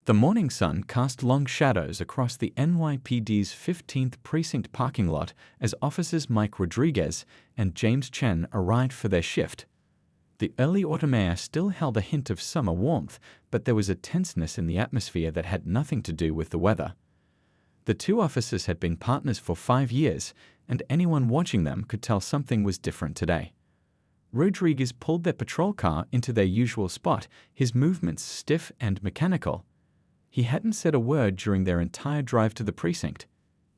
The morning sun cast long shadows across the NYPD's 15th Precinct parking lot as officers Mike Rodriguez and James Chen arrived for their shift. The early autumn air still held a hint of summer warmth, but there was a tenseness in the atmosphere that had nothing to do with the weather. The two officers had been partners for 5 years, and anyone watching them could tell something was different today. Rodriguez pulled their patrol car into their usual spot, his movements stiff and mechanical. He hadn't said a word during their entire drive to the precinct.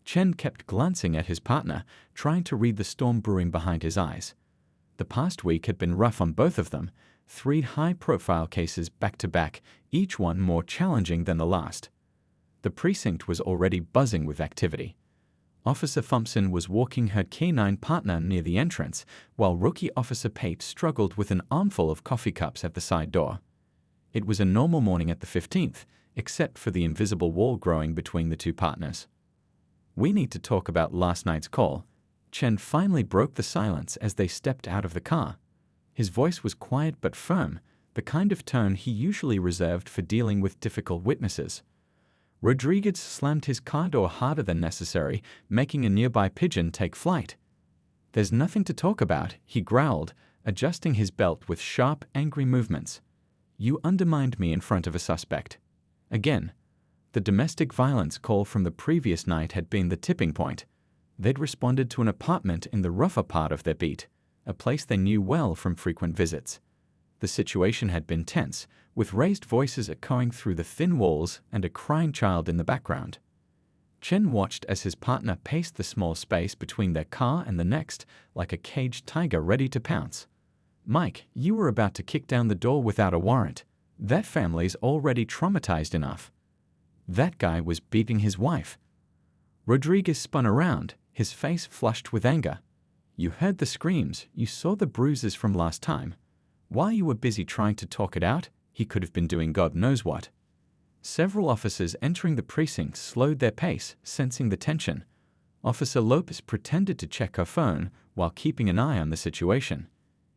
Chen kept glancing at his partner, trying to read the storm brewing behind his eyes. The past week had been rough on both of them, 3 high-profile cases back-to-back, each one more challenging than the last. The precinct was already buzzing with activity. Officer Thompson was walking her canine partner near the entrance, while Rookie Officer Pate struggled with an armful of coffee cups at the side door. It was a normal morning at the 15th, except for the invisible wall growing between the two partners. "We need to talk about last night's call." Chen finally broke the silence as they stepped out of the car. His voice was quiet but firm, the kind of tone he usually reserved for dealing with difficult witnesses. Rodriguez slammed his car door harder than necessary, making a nearby pigeon take flight. "There's nothing to talk about," he growled, adjusting his belt with sharp, angry movements. "You undermined me in front of a suspect." Again, the domestic violence call from the previous night had been the tipping point. They'd responded to an apartment in the rougher part of their beat, a place they knew well from frequent visits. The situation had been tense, with raised voices echoing through the thin walls and a crying child in the background. Chen watched as his partner paced the small space between their car and the next, like a caged tiger ready to pounce. "Mike, you were about to kick down the door without a warrant. That family's already traumatized enough. That guy was beating his wife." Rodriguez spun around, his face flushed with anger. "You heard the screams, you saw the bruises from last time. While you were busy trying to talk it out, he could have been doing God knows what." Several officers entering the precinct slowed their pace, sensing the tension. Officer Lopez pretended to check her phone while keeping an eye on the situation.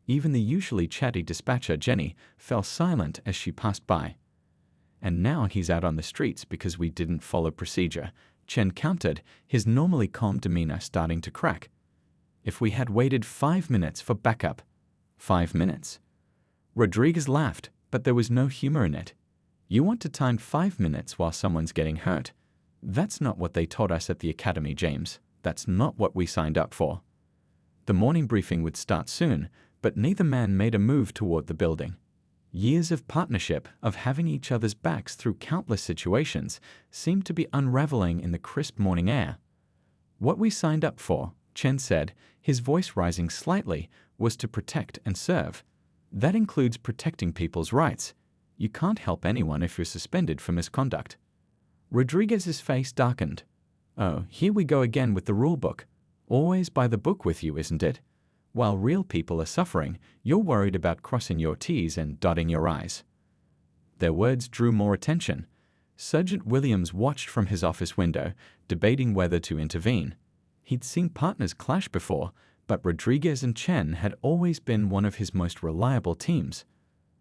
Even the usually chatty dispatcher, Jenny, fell silent as she passed by. "And now he's out on the streets because we didn't follow procedure," Chen countered, his normally calm demeanor starting to crack. "If we had waited 5 minutes for backup." 5 minutes? Rodriguez laughed, but there was no humor in it. "You want to time 5 minutes while someone's getting hurt? That's not what they taught us at the academy, James. That's not what we signed up for." The morning briefing would start soon, but neither man made a move toward the building. Years of partnership, of having each other's backs through countless situations, seemed to be unraveling in the crisp morning air. "What we signed up for," Chen said, his voice rising slightly, "was to protect and serve. That includes protecting people's rights. You can't help anyone if you're suspended for misconduct." Rodriguez's face darkened. "Oh, here we go again with the rulebook. Always by the book with you, isn't it? While real people are suffering, you're worried about crossing your T's and dotting your I's." Their words drew more attention. Sergeant Williams watched from his office window, debating whether to intervene. He'd seen partners clash before, but Rodriguez and Chen had always been one of his most reliable teams.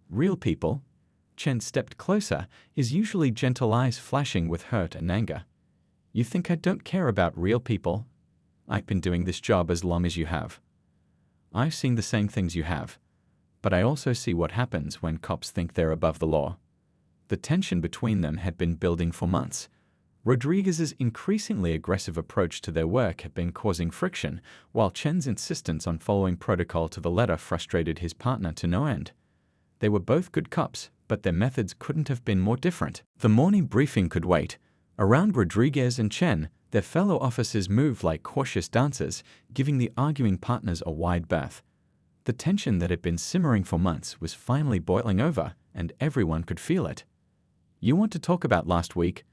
"Real people?" Chen stepped closer, his usually gentle eyes flashing with hurt and anger. "You think I don't care about real people? I've been doing this job as long as you have. I've seen the same things you have, but I also see what happens when cops think they're above the law." The tension between them had been building for months. Rodriguez's increasingly aggressive approach to their work had been causing friction, while Chen's insistence on following protocol to the letter frustrated his partner to no end. They were both good cops, but their methods couldn't have been more different. The morning briefing could wait. Around Rodriguez and Chen, their fellow officers moved like cautious dancers, giving the arguing partners a wide berth. The tension that had been simmering for months was finally boiling over, and everyone could feel it. "You want to talk about last week?"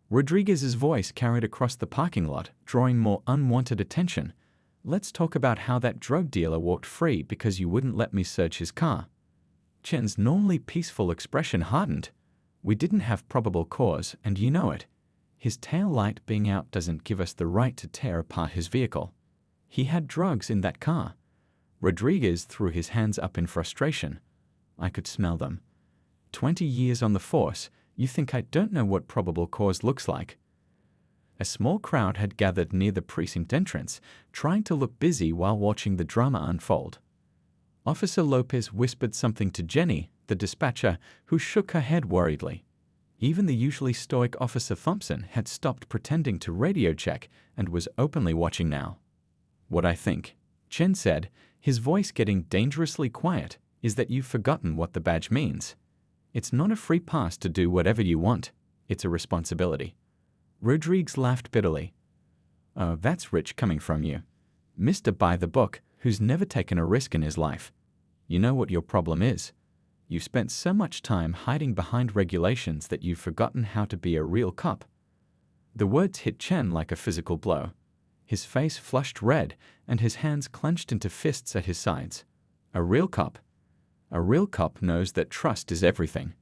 Rodriguez's voice carried across the parking lot, drawing more unwanted attention. "Let's talk about how that drug dealer walked free because you wouldn't let me search his car." Chen's normally peaceful expression hardened. "We didn't have probable cause, and you know it. His tail light being out doesn't give us the right to tear apart his vehicle. He had drugs in that car." Rodriguez threw his hands up in frustration. "I could smell them. 20 years on the force, You think I don't know what probable cause looks like? A small crowd had gathered near the precinct entrance, trying to look busy while watching the drama unfold. Officer Lopez whispered something to Jenny, the dispatcher, who shook her head worriedly. Even the usually stoic Officer Thompson had stopped pretending to radio check and was openly watching now. What I think, Chen said, his voice getting dangerously quiet, is that you've forgotten what the badge means. It's not a free pass to do whatever you want. It's a responsibility. Rodriguez laughed bitterly. Oh, that's rich coming from you. Mr. By the Book, who's never taken a risk in his life. You know what your problem is. You've spent so much time hiding behind regulations that you've forgotten how to be a real cop. The words hit Chen like a physical blow. His face flushed red, and his hands clenched into fists at his sides. A real cop? A real cop knows that trust is everything.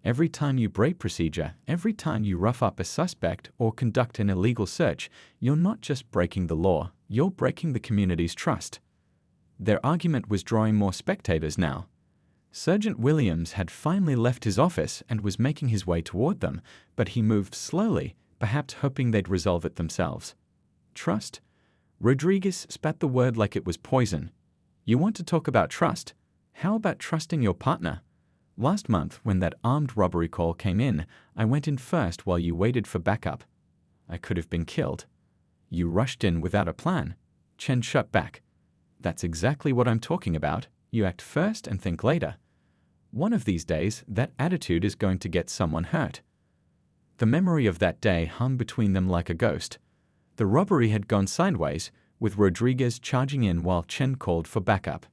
Every time you break procedure, every time you rough up a suspect or conduct an illegal search, you're not just breaking the law, you're breaking the community's trust. Their argument was drawing more spectators now. Sergeant Williams had finally left his office and was making his way toward them, but he moved slowly, perhaps hoping they'd resolve it themselves. Trust? Rodriguez spat the word like it was poison. You want to talk about trust? How about trusting your partner? Last month, when that armed robbery call came in, I went in first while you waited for backup. I could have been killed. You rushed in without a plan. Chen shut back. That's exactly what I'm talking about. You act first and think later. One of these days, that attitude is going to get someone hurt. The memory of that day hung between them like a ghost. The robbery had gone sideways, with Rodriguez charging in while Chen called for backup.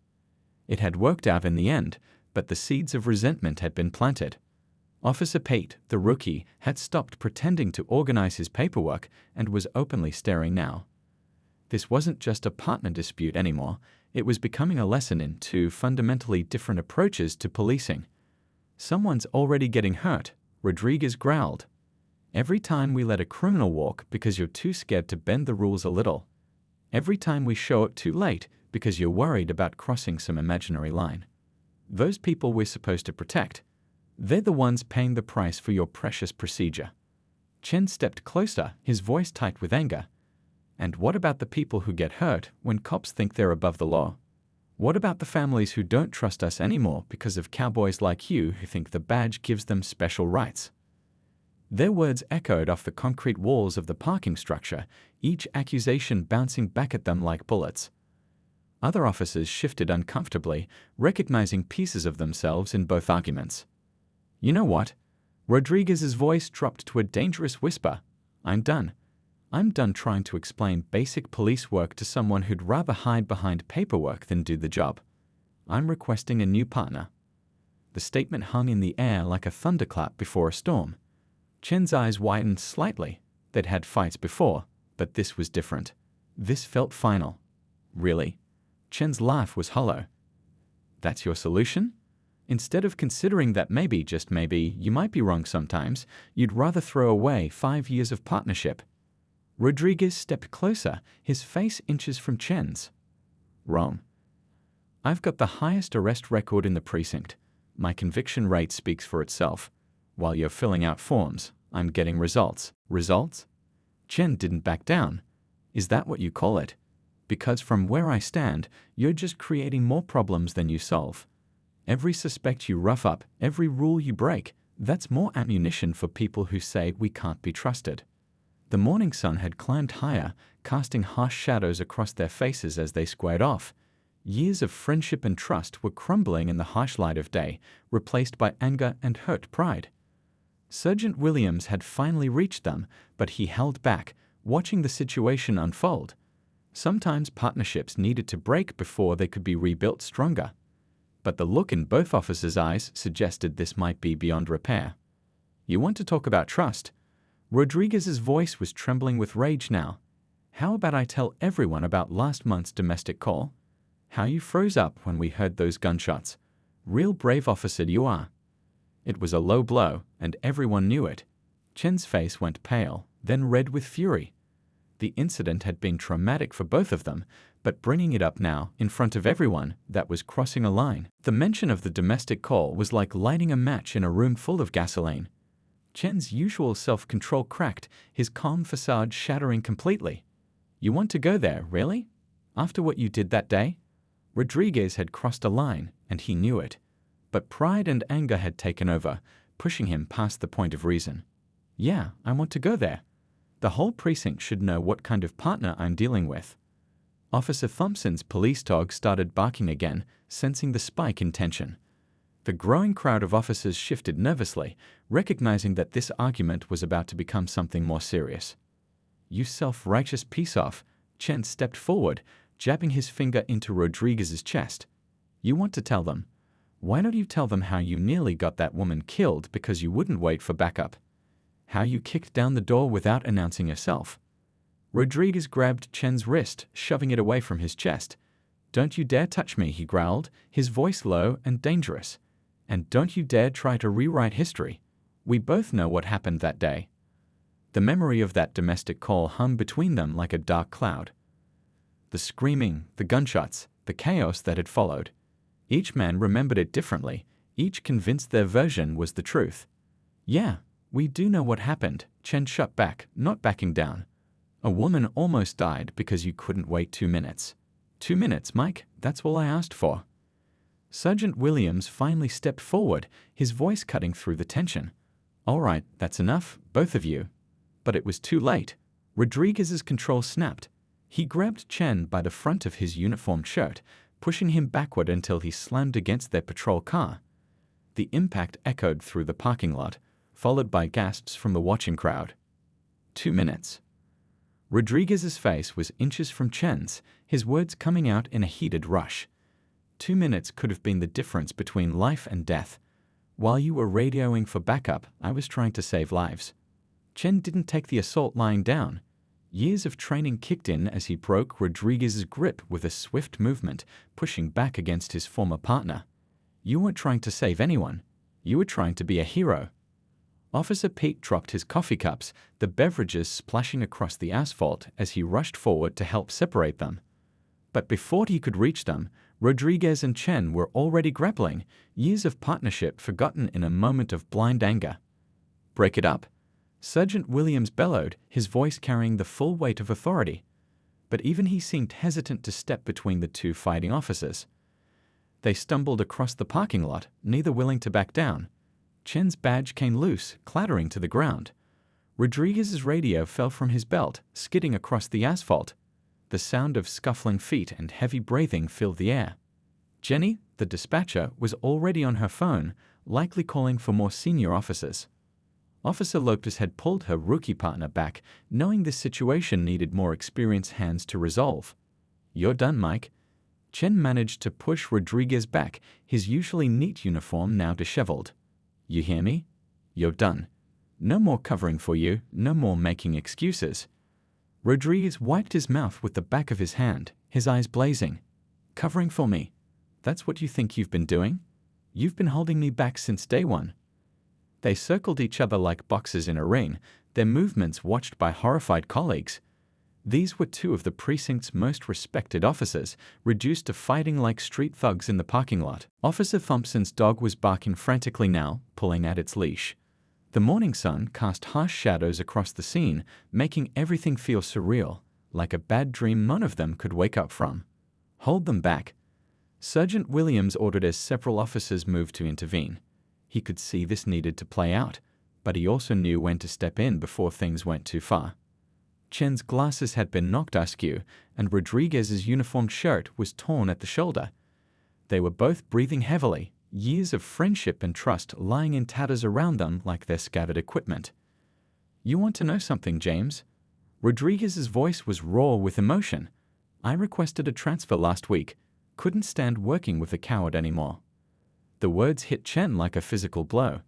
It had worked out in the end, but the seeds of resentment had been planted. Officer Pate, the rookie, had stopped pretending to organize his paperwork and was openly staring now. This wasn't just a partner dispute anymore. It was becoming a lesson in two fundamentally different approaches to policing. Someone's already getting hurt, Rodriguez growled. Every time we let a criminal walk because you're too scared to bend the rules a little. Every time we show up too late because you're worried about crossing some imaginary line. Those people we're supposed to protect. They're the ones paying the price for your precious procedure. Chen stepped closer, his voice tight with anger. And what about the people who get hurt when cops think they're above the law? What about the families who don't trust us anymore because of cowboys like you who think the badge gives them special rights? Their words echoed off the concrete walls of the parking structure, each accusation bouncing back at them like bullets. Other officers shifted uncomfortably, recognizing pieces of themselves in both arguments. You know what? Rodriguez's voice dropped to a dangerous whisper. I'm done. I'm done trying to explain basic police work to someone who'd rather hide behind paperwork than do the job. I'm requesting a new partner. The statement hung in the air like a thunderclap before a storm. Chen's eyes widened slightly. They'd had fights before, but this was different. This felt final. Really? Chen's laugh was hollow. That's your solution? Instead of considering that maybe, just maybe, you might be wrong sometimes, you'd rather throw away 5 years of partnership. Rodriguez stepped closer, his face inches from Chen's. Wrong. I've got the highest arrest record in the precinct. My conviction rate speaks for itself. While you're filling out forms, I'm getting results. Results? Chen didn't back down. Is that what you call it? Because from where I stand, you're just creating more problems than you solve. Every suspect you rough up, every rule you break, that's more ammunition for people who say we can't be trusted. The morning sun had climbed higher, casting harsh shadows across their faces as they squared off. Years of friendship and trust were crumbling in the harsh light of day, replaced by anger and hurt pride. Sergeant Williams had finally reached them, but he held back, watching the situation unfold. Sometimes partnerships needed to break before they could be rebuilt stronger. But the look in both officers' eyes suggested this might be beyond repair. You want to talk about trust? Rodriguez's voice was trembling with rage now. How about I tell everyone about last month's domestic call? How you froze up when we heard those gunshots. Real brave officer you are. It was a low blow, and everyone knew it. Chen's face went pale, then red with fury. The incident had been traumatic for both of them, but bringing it up now, in front of everyone, that was crossing a line. The mention of the domestic call was like lighting a match in a room full of gasoline. Chen's usual self-control cracked, his calm facade shattering completely. You want to go there, really? After what you did that day? Rodriguez had crossed a line, and he knew it. But pride and anger had taken over, pushing him past the point of reason. Yeah, I want to go there. The whole precinct should know what kind of partner I'm dealing with. Officer Thompson's police dog started barking again, sensing the spike in tension. The growing crowd of officers shifted nervously, recognizing that this argument was about to become something more serious. You self-righteous piece-off, Chen stepped forward, jabbing his finger into Rodriguez's chest. You want to tell them? Why don't you tell them how you nearly got that woman killed because you wouldn't wait for backup? How you kicked down the door without announcing yourself? Rodriguez grabbed Chen's wrist, shoving it away from his chest. Don't you dare touch me, he growled, his voice low and dangerous. And don't you dare try to rewrite history. We both know what happened that day. The memory of that domestic call hung between them like a dark cloud. The screaming, the gunshots, the chaos that had followed. Each man remembered it differently, each convinced their version was the truth. Yeah, we do know what happened, Chen shot back, not backing down. A woman almost died because you couldn't wait 2 minutes. 2 minutes, Mike, that's all I asked for. Sergeant Williams finally stepped forward, his voice cutting through the tension. All right, that's enough, both of you. But it was too late. Rodriguez's control snapped. He grabbed Chen by the front of his uniformed shirt, pushing him backward until he slammed against their patrol car. The impact echoed through the parking lot, followed by gasps from the watching crowd. 2 minutes. Rodriguez's face was inches from Chen's, his words coming out in a heated rush. 2 minutes could have been the difference between life and death. While you were radioing for backup, I was trying to save lives. Chen didn't take the assault lying down. Years of training kicked in as he broke Rodriguez's grip with a swift movement, pushing back against his former partner. You weren't trying to save anyone. You were trying to be a hero. Officer Pete dropped his coffee cups, the beverages splashing across the asphalt as he rushed forward to help separate them. But before he could reach them, Rodriguez and Chen were already grappling, years of partnership forgotten in a moment of blind anger. Break it up. Sergeant Williams bellowed, his voice carrying the full weight of authority. But even he seemed hesitant to step between the two fighting officers. They stumbled across the parking lot, neither willing to back down. Chen's badge came loose, clattering to the ground. Rodriguez's radio fell from his belt, skidding across the asphalt. The sound of scuffling feet and heavy breathing filled the air. Jenny, the dispatcher, was already on her phone, likely calling for more senior officers. Officer Lopez had pulled her rookie partner back, knowing this situation needed more experienced hands to resolve. You're done, Mike. Chen managed to push Rodriguez back, his usually neat uniform now disheveled. You hear me? You're done. No more covering for you, no more making excuses. Rodriguez wiped his mouth with the back of his hand, his eyes blazing. Covering for me? That's what you think you've been doing? You've been holding me back since day one. They circled each other like boxers in a ring, their movements watched by horrified colleagues. These were two of the precinct's most respected officers, reduced to fighting like street thugs in the parking lot. Officer Thompson's dog was barking frantically now, pulling at its leash. The morning sun cast harsh shadows across the scene, making everything feel surreal, like a bad dream none of them could wake up from. Hold them back. Sergeant Williams ordered as several officers moved to intervene. He could see this needed to play out, but he also knew when to step in before things went too far. Chen's glasses had been knocked askew, and Rodriguez's uniformed shirt was torn at the shoulder. They were both breathing heavily, years of friendship and trust lying in tatters around them like their scattered equipment. You want to know something, James? Rodriguez's voice was raw with emotion. I requested a transfer last week. Couldn't stand working with a coward anymore. The words hit Chen like a physical blow.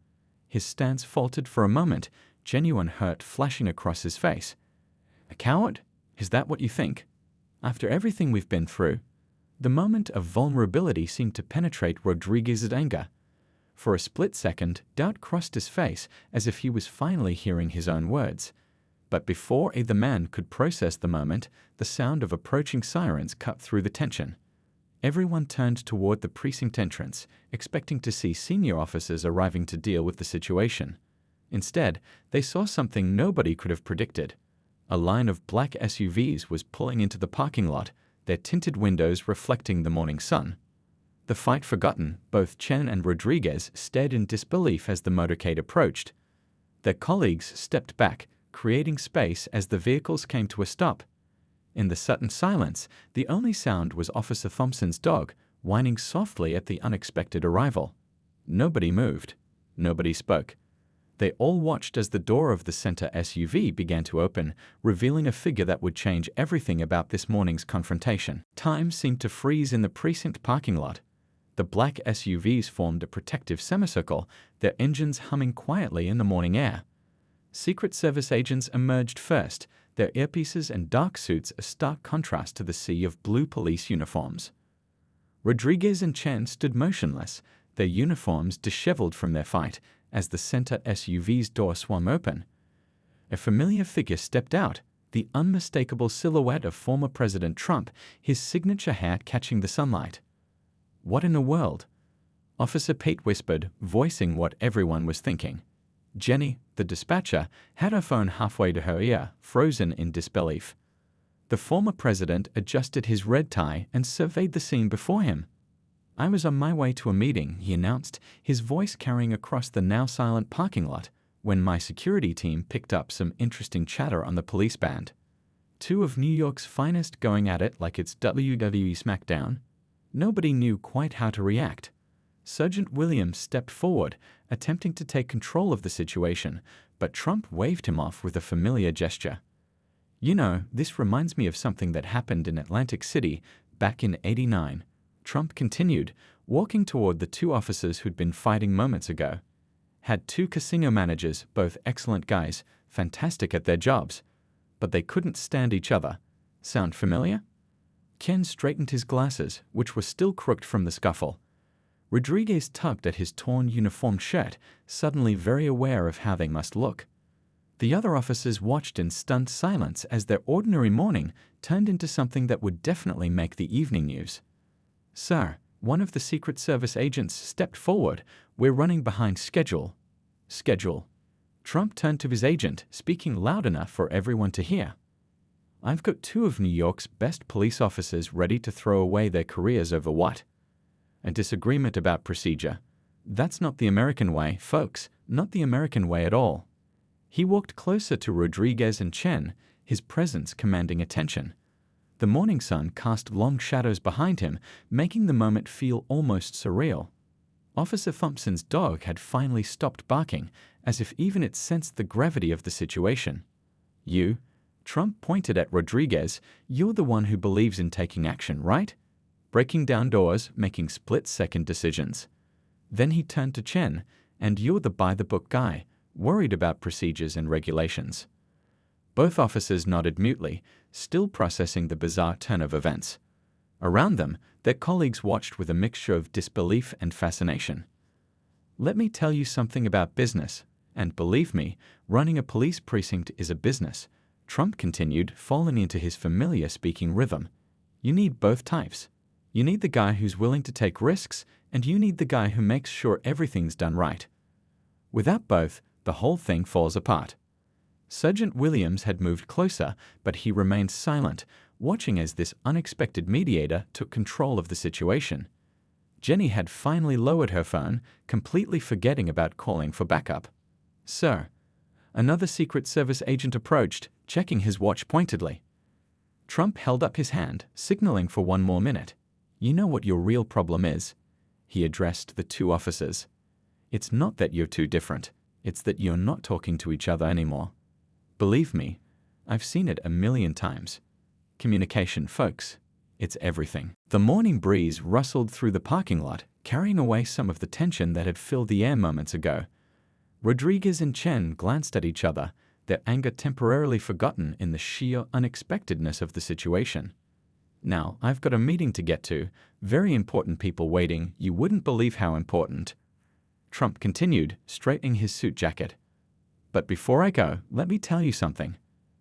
His stance faltered for a moment, genuine hurt flashing across his face. A coward? Is that what you think? After everything we've been through? The moment of vulnerability seemed to penetrate Rodriguez's anger. For a split second, doubt crossed his face as if he was finally hearing his own words. But before either man could process the moment, the sound of approaching sirens cut through the tension. Everyone turned toward the precinct entrance, expecting to see senior officers arriving to deal with the situation. Instead, they saw something nobody could have predicted. A line of black SUVs was pulling into the parking lot, their tinted windows reflecting the morning sun. The fight forgotten, both Chen and Rodriguez stared in disbelief as the motorcade approached. Their colleagues stepped back, creating space as the vehicles came to a stop. In the sudden silence, the only sound was Officer Thompson's dog, whining softly at the unexpected arrival. Nobody moved. Nobody spoke. They all watched as the door of the center SUV began to open, revealing a figure that would change everything about this morning's confrontation. Time seemed to freeze in the precinct parking lot. The black SUVs formed a protective semicircle, their engines humming quietly in the morning air. Secret Service agents emerged first, their earpieces and dark suits a stark contrast to the sea of blue police uniforms. Rodriguez and Chen stood motionless, their uniforms disheveled from their fight, as the center SUV's door swung open. A familiar figure stepped out, the unmistakable silhouette of former President Trump, his signature hat catching the sunlight. "What in the world?" Officer Pate whispered, voicing what everyone was thinking. Jenny, the dispatcher, had her phone halfway to her ear, frozen in disbelief. The former president adjusted his red tie and surveyed the scene before him. "I was on my way to a meeting," he announced, his voice carrying across the now silent parking lot, when my security team picked up some interesting chatter on the police band. Two of New York's finest going at it like it's WWE SmackDown. Nobody knew quite how to react. Sergeant Williams stepped forward, attempting to take control of the situation, but Trump waved him off with a familiar gesture. "You know, this reminds me of something that happened in Atlantic City back in '89. Trump continued, walking toward the two officers who'd been fighting moments ago. "Had two casino managers, both excellent guys, fantastic at their jobs. But they couldn't stand each other. Sound familiar?" Ken straightened his glasses, which were still crooked from the scuffle. Rodriguez tugged at his torn uniform shirt, suddenly very aware of how they must look. The other officers watched in stunned silence as their ordinary morning turned into something that would definitely make the evening news. "Sir," one of the Secret Service agents stepped forward, "we're running behind schedule." "Schedule?" Trump turned to his agent, speaking loud enough for everyone to hear. "I've got two of New York's best police officers ready to throw away their careers over what? A disagreement about procedure. That's not the American way, folks, not the American way at all." He walked closer to Rodriguez and Chen, his presence commanding attention. The morning sun cast long shadows behind him, making the moment feel almost surreal. Officer Thompson's dog had finally stopped barking, as if even it sensed the gravity of the situation. "You," Trump pointed at Rodriguez, "you're the one who believes in taking action, right? Breaking down doors, making split-second decisions." Then he turned to Chen, "And you're the by-the-book guy, worried about procedures and regulations." Both officers nodded mutely, still processing the bizarre turn of events. Around them, their colleagues watched with a mixture of disbelief and fascination. "Let me tell you something about business, and believe me, running a police precinct is a business," Trump continued, falling into his familiar speaking rhythm. "You need both types. You need the guy who's willing to take risks, and you need the guy who makes sure everything's done right. Without both, the whole thing falls apart." Sergeant Williams had moved closer, but he remained silent, watching as this unexpected mediator took control of the situation. Jenny had finally lowered her phone, completely forgetting about calling for backup. "Sir." Another Secret Service agent approached, checking his watch pointedly. Trump held up his hand, signaling for one more minute. "You know what your real problem is?" He addressed the two officers. "It's not that you're too different. It's that you're not talking to each other anymore. Believe me, I've seen it a million times. Communication, folks. It's everything." The morning breeze rustled through the parking lot, carrying away some of the tension that had filled the air moments ago. Rodriguez and Chen glanced at each other, their anger temporarily forgotten in the sheer unexpectedness of the situation. "Now, I've got a meeting to get to, very important people waiting, you wouldn't believe how important." Trump continued, straightening his suit jacket. "But before I go, let me tell you something.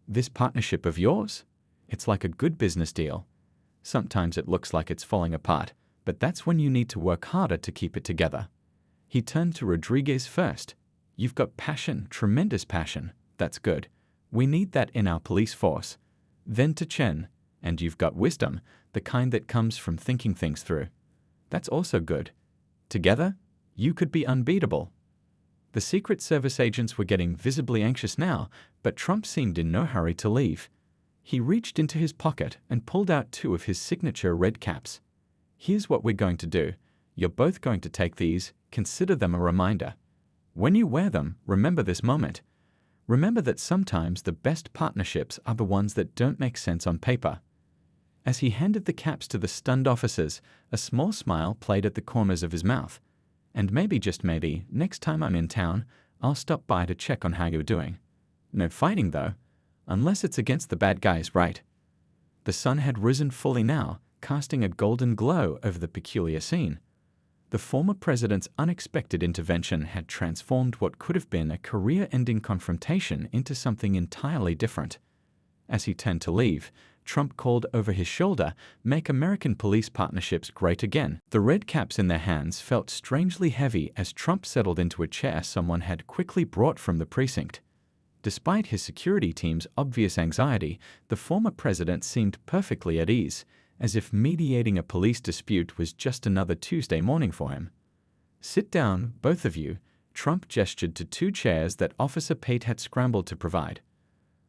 This partnership of yours? It's like a good business deal. Sometimes it looks like it's falling apart, but that's when you need to work harder to keep it together." He turned to Rodriguez first. You've got passion, tremendous passion. That's good. We need that in our police force. Then to Chen, and you've got wisdom, the kind that comes from thinking things through. That's also good. Together, you could be unbeatable. The Secret Service agents were getting visibly anxious now, but Trump seemed in no hurry to leave. He reached into his pocket and pulled out 2 of his signature red caps. Here's what we're going to do. You're both going to take these, consider them a reminder. When you wear them, remember this moment. Remember that sometimes the best partnerships are the ones that don't make sense on paper. As he handed the caps to the stunned officers, a small smile played at the corners of his mouth. And maybe, just maybe, next time I'm in town, I'll stop by to check on how you're doing. No fighting, though. Unless it's against the bad guys, right? The sun had risen fully now, casting a golden glow over the peculiar scene. The former president's unexpected intervention had transformed what could have been a career-ending confrontation into something entirely different. As he turned to leave, Trump called over his shoulder, "Make American police partnerships great again." The red caps in their hands felt strangely heavy as Trump settled into a chair someone had quickly brought from the precinct. Despite his security team's obvious anxiety, the former president seemed perfectly at ease, as if mediating a police dispute was just another Tuesday morning for him. "Sit down, both of you," Trump gestured to 2 chairs that Officer Pate had scrambled to provide.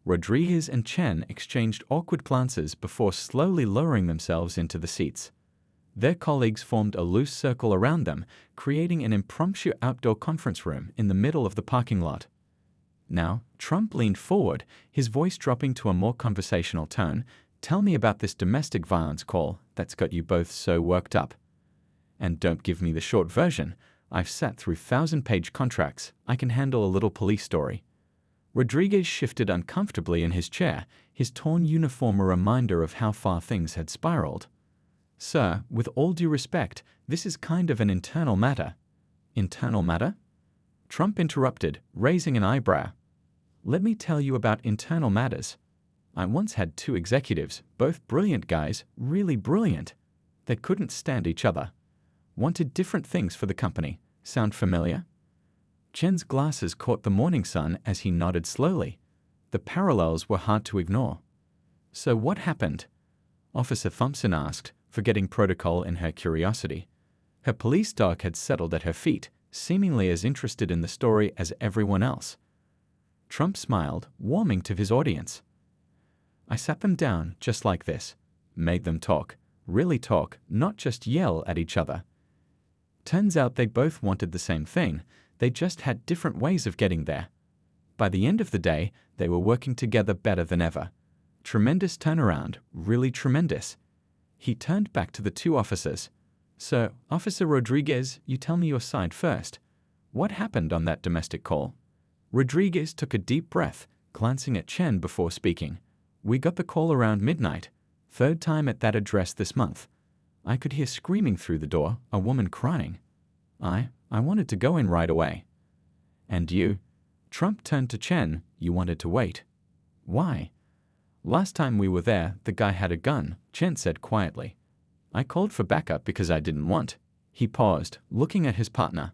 Rodriguez and Chen exchanged awkward glances before slowly lowering themselves into the seats. Their colleagues formed a loose circle around them, creating an impromptu outdoor conference room in the middle of the parking lot. Now, Trump leaned forward, his voice dropping to a more conversational tone. "Tell me about this domestic violence call that's got you both so worked up. And don't give me the short version. I've sat through 1,000-page contracts. I can handle a little police story." Rodriguez shifted uncomfortably in his chair, his torn uniform a reminder of how far things had spiraled. "Sir, with all due respect, this is kind of an internal matter." "Internal matter?" Trump interrupted, raising an eyebrow. "Let me tell you about internal matters. I once had 2 executives, both brilliant guys, really brilliant. They couldn't stand each other. Wanted different things for the company. Sound familiar?" Chen's glasses caught the morning sun as he nodded slowly. The parallels were hard to ignore. "So what happened?" Officer Thompson asked, forgetting protocol in her curiosity. Her police dog had settled at her feet, seemingly as interested in the story as everyone else. Trump smiled, warming to his audience. "I sat them down just like this. Made them talk. Really talk, not just yell at each other. Turns out they both wanted the same thing. They just had different ways of getting there. By the end of the day, they were working together better than ever. Tremendous turnaround, really tremendous." He turned back to the 2 officers. "So, Officer Rodriguez, you tell me your side first. What happened on that domestic call?" Rodriguez took a deep breath, glancing at Chen before speaking. "We got the call around midnight. 3rd time at that address this month. I could hear screaming through the door, a woman crying. I wanted to go in right away." "And you?" Trump turned to Chen. "You wanted to wait. Why?" "Last time we were there, the guy had a gun," Chen said quietly. "I called for backup because I didn't want." He paused, looking at his partner.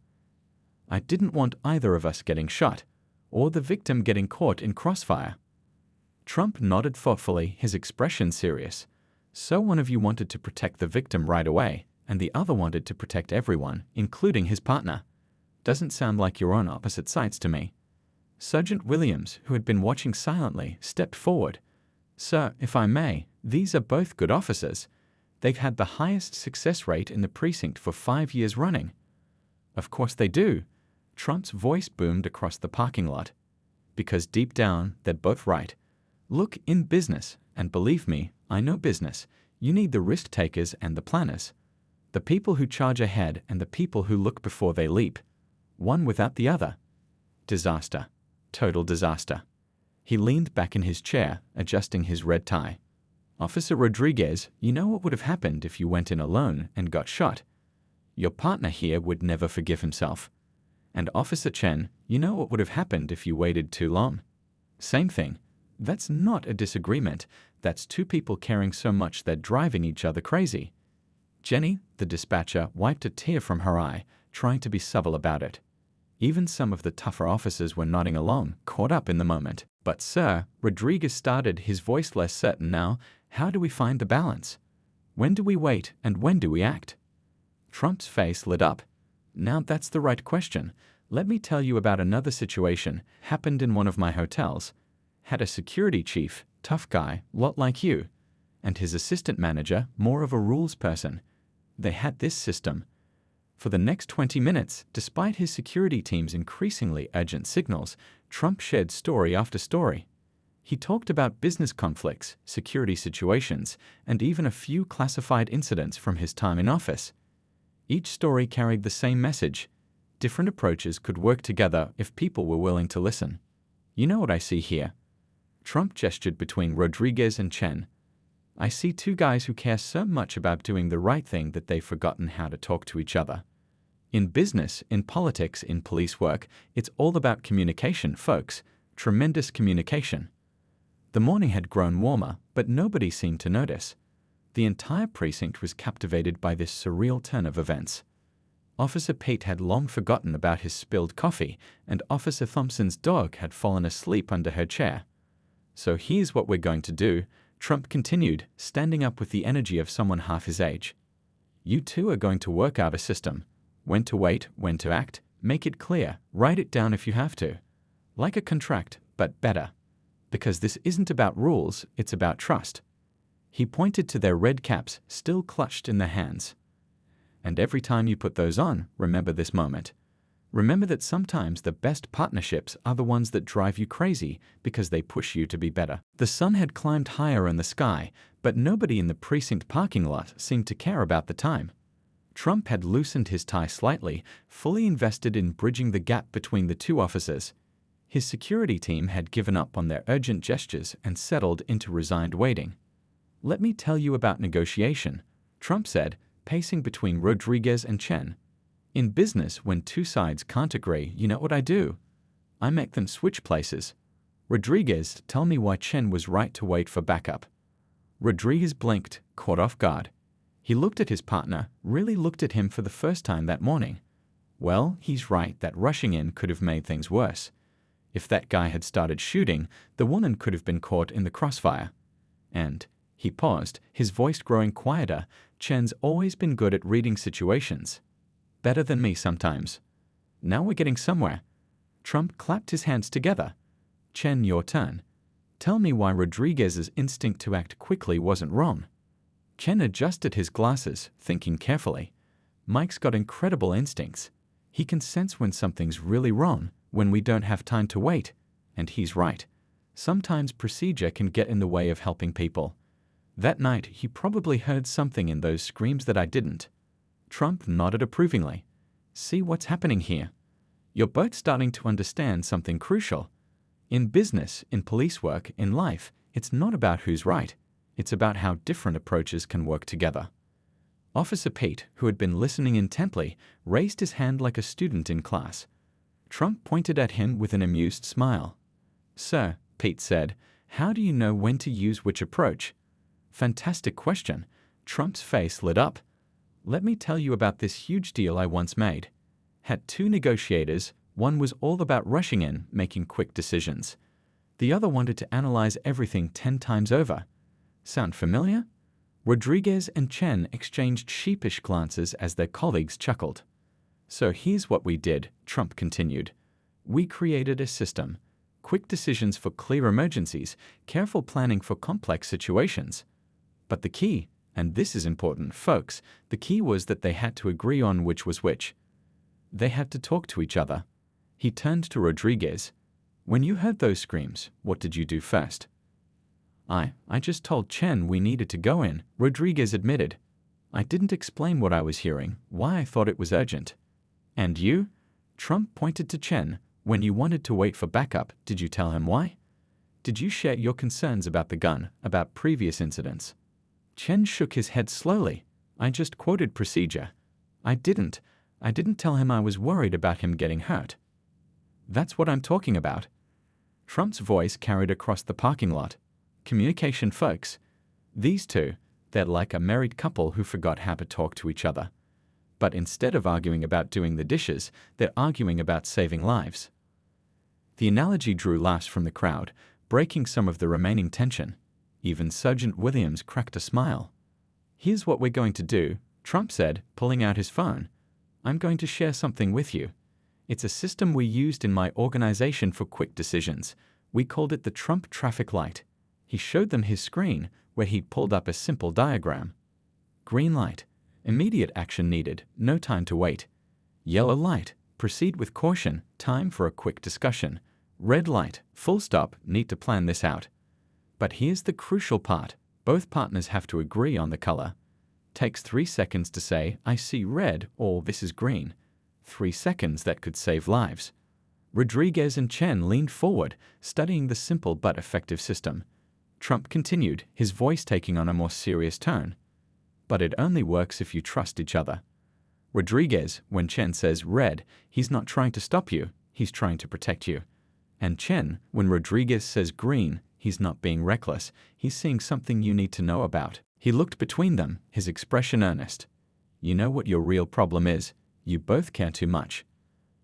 "I didn't want either of us getting shot, or the victim getting caught in crossfire." Trump nodded thoughtfully, his expression serious. "So one of you wanted to protect the victim right away, and the other wanted to protect everyone, including his partner. Doesn't sound like you're on opposite sides to me." Sergeant Williams, who had been watching silently, stepped forward. "Sir, if I may, these are both good officers. They've had the highest success rate in the precinct for 5 years running." "Of course they do." Trump's voice boomed across the parking lot. "Because deep down, they're both right. Look, in business, and believe me, I know business, you need the risk takers and the planners. The people who charge ahead and the people who look before they leap. One without the other. Disaster. Total disaster." He leaned back in his chair, adjusting his red tie. "Officer Rodriguez, you know what would have happened if you went in alone and got shot? Your partner here would never forgive himself. And Officer Chen, you know what would have happened if you waited too long? Same thing. That's not a disagreement. That's 2 people caring so much they're driving each other crazy." Jenny, the dispatcher, wiped a tear from her eye, trying to be subtle about it. Even some of the tougher officers were nodding along, caught up in the moment. "But sir," Rodriguez started, his voice less certain now, "how do we find the balance? When do we wait and when do we act?" Trump's face lit up. "Now that's the right question. Let me tell you about another situation. Happened in one of my hotels. Had a security chief, tough guy, lot like you, and his assistant manager, more of a rules person. They had this system. For the next 20 minutes, despite his security team's increasingly urgent signals, Trump shared story after story. He talked about business conflicts, security situations, and even a few classified incidents from his time in office. Each story carried the same message. Different approaches could work together if people were willing to listen. You know what I see here?" Trump gestured between Rodriguez and Chen. "I see two guys who care so much about doing the right thing that they've forgotten how to talk to each other. In business, in politics, in police work, it's all about communication, folks. Tremendous communication." The morning had grown warmer, but nobody seemed to notice. The entire precinct was captivated by this surreal turn of events. Officer Pete had long forgotten about his spilled coffee, and Officer Thompson's dog had fallen asleep under her chair. "So here's what we're going to do," Trump continued, standing up with the energy of someone half his age. "You two are going to work out a system. When to wait, when to act, make it clear, write it down if you have to. Like a contract, but better. Because this isn't about rules, it's about trust." He pointed to their red caps, still clutched in their hands. "And every time you put those on, remember this moment. Remember that sometimes the best partnerships are the ones that drive you crazy because they push you to be better." The sun had climbed higher in the sky, but nobody in the precinct parking lot seemed to care about the time. Trump had loosened his tie slightly, fully invested in bridging the gap between the two officers. His security team had given up on their urgent gestures and settled into resigned waiting. "Let me tell you about negotiation," Trump said, pacing between Rodriguez and Chen. "In business, when two sides can't agree, you know what I do? I make them switch places. Rodriguez, tell me why Chen was right to wait for backup." Rodriguez blinked, caught off guard. He looked at his partner, really looked at him for the first time that morning. Well, he's right that rushing in could have made things worse. If that guy had started shooting, the woman could have been caught in the crossfire. And, he paused, his voice growing quieter, Chen's always been good at reading situations. Better than me sometimes. Now we're getting somewhere. Trump clapped his hands together. "Chen, your turn. Tell me why Rodriguez's instinct to act quickly wasn't wrong." Chen adjusted his glasses, thinking carefully. "Mike's got incredible instincts. He can sense when something's really wrong, when we don't have time to wait. And he's right. Sometimes procedure can get in the way of helping people. That night, he probably heard something in those screams that I didn't." Trump nodded approvingly. "See what's happening here? You're both starting to understand something crucial. In business, in police work, in life, it's not about who's right. It's about how different approaches can work together." Officer Pete, who had been listening intently, raised his hand like a student in class. Trump pointed at him with an amused smile. "Sir," Pete said, "how do you know when to use which approach?" "Fantastic question." Trump's face lit up. "Let me tell you about this huge deal I once made. Had two negotiators, one was all about rushing in, making quick decisions. The other wanted to analyze everything 10 times over. Sound familiar?" Rodriguez and Chen exchanged sheepish glances as their colleagues chuckled. "So here's what we did," Trump continued. "We created a system. Quick decisions for clear emergencies, careful planning for complex situations. But the key, and this is important, folks, the key was that they had to agree on which was which. They had to talk to each other." He turned to Rodriguez. "When you heard those screams, what did you do first?" I just told Chen we needed to go in," Rodriguez admitted. "I didn't explain what I was hearing, why I thought it was urgent." "And you?" Trump pointed to Chen. "When you wanted to wait for backup, did you tell him why? Did you share your concerns about the gun, about previous incidents?" Chen shook his head slowly. "I just quoted procedure. I didn't tell him I was worried about him getting hurt." "That's what I'm talking about." Trump's voice carried across the parking lot. "Communication, folks. These two, they're like a married couple who forgot how to talk to each other. But instead of arguing about doing the dishes, they're arguing about saving lives. The analogy drew laughs from the crowd, breaking some of the remaining tension. Even Sergeant Williams cracked a smile. "Here's what we're going to do," Trump said, pulling out his phone. "I'm going to share something with you. It's a system we used in my organization for quick decisions. We called it the Trump traffic light." He showed them his screen, where he'd pulled up a simple diagram. Green light, immediate action needed, no time to wait. Yellow light, proceed with caution, time for a quick discussion. Red light, full stop, need to plan this out. But here's the crucial part. Both partners have to agree on the color. Takes 3 seconds to say, "I see red," or "This is green." 3 seconds that could save lives. Rodriguez and Chen leaned forward, studying the simple but effective system. Trump continued, his voice taking on a more serious tone. "But it only works if you trust each other." Rodriguez, when Chen says red, he's not trying to stop you, he's trying to protect you. And Chen, when Rodriguez says green, he's not being reckless, he's seeing something you need to know about. He looked between them, his expression earnest. "You know what your real problem is? You both care too much.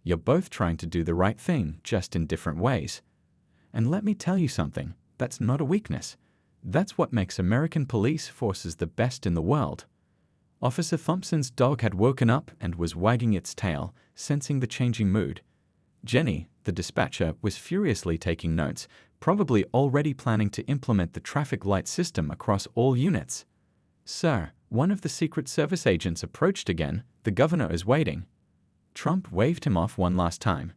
You're both trying to do the right thing, just in different ways. And let me tell you something, that's not a weakness. That's what makes American police forces the best in the world." Officer Thompson's dog had woken up and was wagging its tail, sensing the changing mood. Jenny, the dispatcher, was furiously taking notes, probably already planning to implement the traffic light system across all units. "Sir," one of the Secret Service agents approached again, "the governor is waiting." Trump waved him off one last time.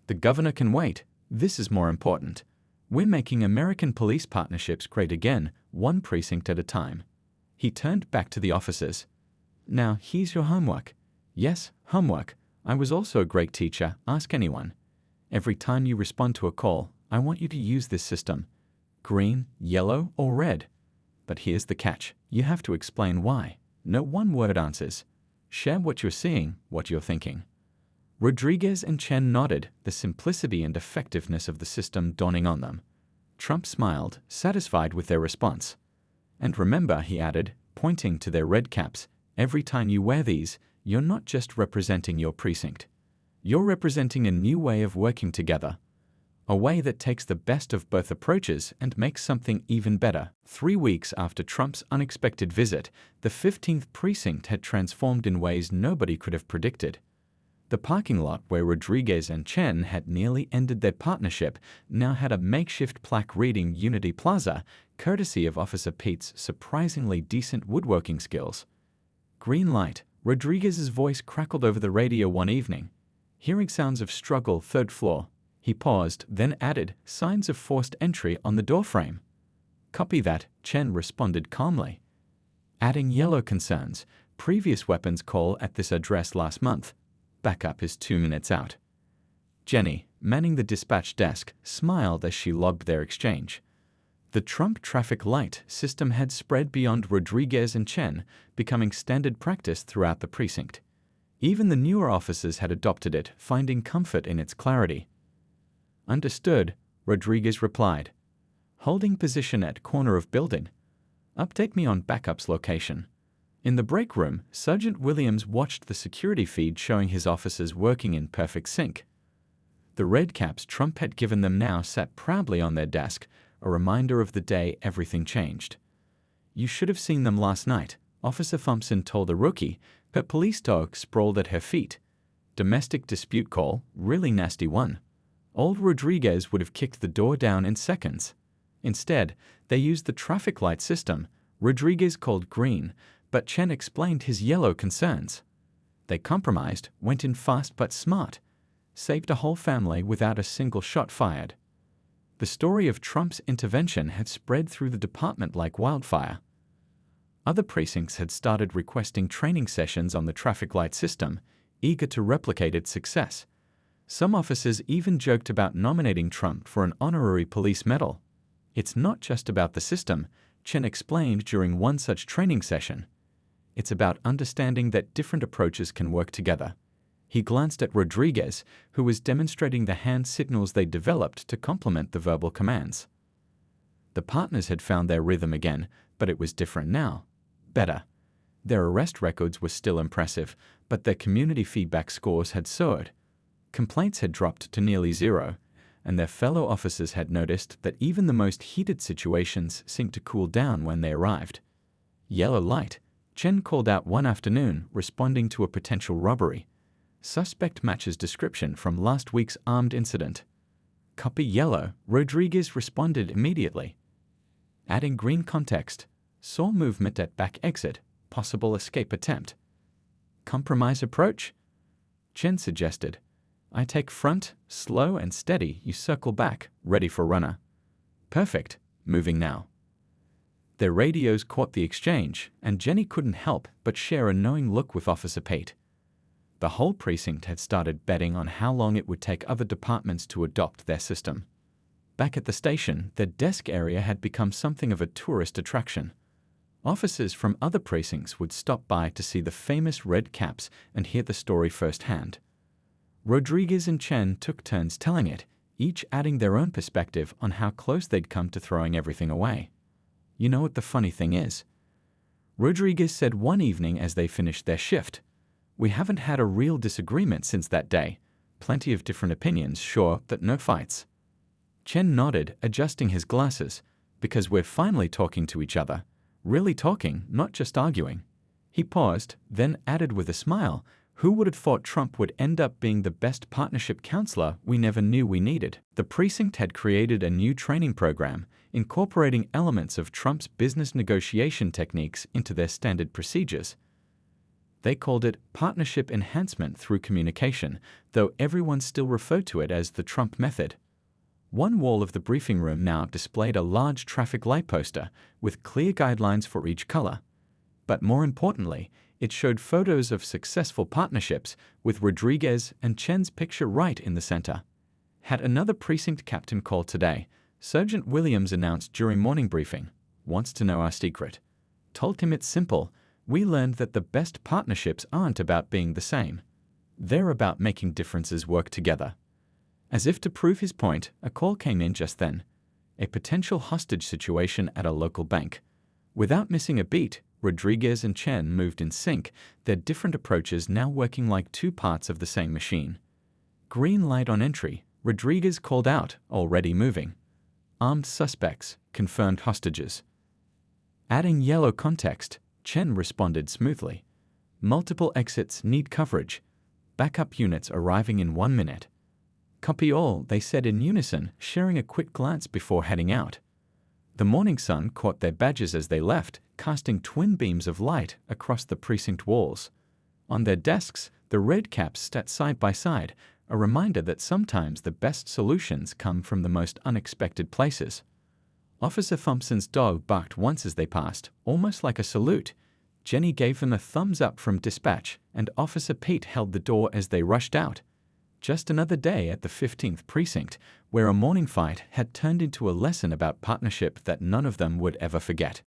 "The governor can wait. This is more important. We're making American police partnerships great again, one precinct at a time." He turned back to the officers. "Now, here's your homework." "Yes, homework. I was also a great teacher, ask anyone. Every time you respond to a call, I want you to use this system. Green, yellow, or red. But here's the catch. You have to explain why. No one-word answers. Share what you're seeing, what you're thinking." Rodriguez and Chen nodded, the simplicity and effectiveness of the system dawning on them. Trump smiled, satisfied with their response. "And remember," he added, pointing to their red caps, "every time you wear these, you're not just representing your precinct. You're representing a new way of working together. A way that takes the best of both approaches and makes something even better." 3 weeks after Trump's unexpected visit, the 15th precinct had transformed in ways nobody could have predicted. The parking lot where Rodriguez and Chen had nearly ended their partnership now had a makeshift plaque reading Unity Plaza, courtesy of Officer Pete's surprisingly decent woodworking skills. "Green light," Rodriguez's voice crackled over the radio one evening. Hearing sounds of struggle, 3rd floor. He paused, then added, "Signs of forced entry on the doorframe." "Copy that," Chen responded calmly. Adding yellow concerns, "Previous weapons call at this address last month. Backup is 2 minutes out." Jenny, manning the dispatch desk, smiled as she logged their exchange. The Trump traffic light system had spread beyond Rodriguez and Chen, becoming standard practice throughout the precinct. Even the newer officers had adopted it, finding comfort in its clarity. "Understood," Rodriguez replied. "Holding position at corner of building. Update me on backup's location." In the break room, Sergeant Williams watched the security feed showing his officers working in perfect sync. The red caps Trump had given them now sat proudly on their desk, a reminder of the day everything changed. "You should have seen them last night," Officer Thompson told a rookie, her police dog sprawled at her feet. "Domestic dispute call, really nasty one. Old Rodriguez would have kicked the door down in seconds. Instead, they used the traffic light system. Rodriguez called green, but Chen explained his yellow concerns. They compromised, went in fast but smart, saved a whole family without a single shot fired." The story of Trump's intervention had spread through the department like wildfire. Other precincts had started requesting training sessions on the traffic light system, eager to replicate its success. Some officers even joked about nominating Trump for an honorary police medal. "It's not just about the system," Chen explained during one such training session. "It's about understanding that different approaches can work together." He glanced at Rodriguez, who was demonstrating the hand signals they developed to complement the verbal commands. The partners had found their rhythm again, but it was different now. Better. Their arrest records were still impressive, but their community feedback scores had soared. Complaints had dropped to nearly zero, and their fellow officers had noticed that even the most heated situations seemed to cool down when they arrived. Yellow light, Chen called out one afternoon, responding to a potential robbery. Suspect matches description from last week's armed incident. Copy yellow, Rodriguez responded immediately. Adding green context, saw movement at back exit, possible escape attempt. Compromise approach? Chen suggested. I take front, slow and steady, you circle back, ready for runner. Perfect, moving now. Their radios caught the exchange, and Jenny couldn't help but share a knowing look with Officer Pate. The whole precinct had started betting on how long it would take other departments to adopt their system. Back at the station, their desk area had become something of a tourist attraction. Officers from other precincts would stop by to see the famous red caps and hear the story firsthand. Rodriguez and Chen took turns telling it, each adding their own perspective on how close they'd come to throwing everything away. You know what the funny thing is? Rodriguez said one evening as they finished their shift, "We haven't had a real disagreement since that day. Plenty of different opinions, sure, but no fights." Chen nodded, adjusting his glasses, "Because we're finally talking to each other. Really talking, not just arguing." He paused, then added with a smile, "Who would have thought Trump would end up being the best partnership counselor we never knew we needed?" The precinct had created a new training program, incorporating elements of Trump's business negotiation techniques into their standard procedures. They called it partnership enhancement through communication, though everyone still referred to it as the Trump method. One wall of the briefing room now displayed a large traffic light poster with clear guidelines for each color. But more importantly, it showed photos of successful partnerships with Rodriguez and Chen's picture right in the center. Had another precinct captain called today, Sergeant Williams announced during morning briefing, "Wants to know our secret." Told him it's simple. We learned that the best partnerships aren't about being the same. They're about making differences work together. As if to prove his point, a call came in just then. A potential hostage situation at a local bank. Without missing a beat, Rodriguez and Chen moved in sync, their different approaches now working like two parts of the same machine. Green light on entry, Rodriguez called out, "Already moving." Armed suspects, confirmed hostages. Adding yellow context, Chen responded smoothly. Multiple exits need coverage. Backup units arriving in 1 minute. Copy all, they said in unison, sharing a quick glance before heading out. The morning sun caught their badges as they left, casting twin beams of light across the precinct walls. On their desks, the red caps sat side by side, a reminder that sometimes the best solutions come from the most unexpected places. Officer Thompson's dog barked once as they passed, almost like a salute. Jenny gave them a thumbs up from dispatch, and Officer Pete held the door as they rushed out. Just another day at the 15th Precinct, where a morning fight had turned into a lesson about partnership that none of them would ever forget.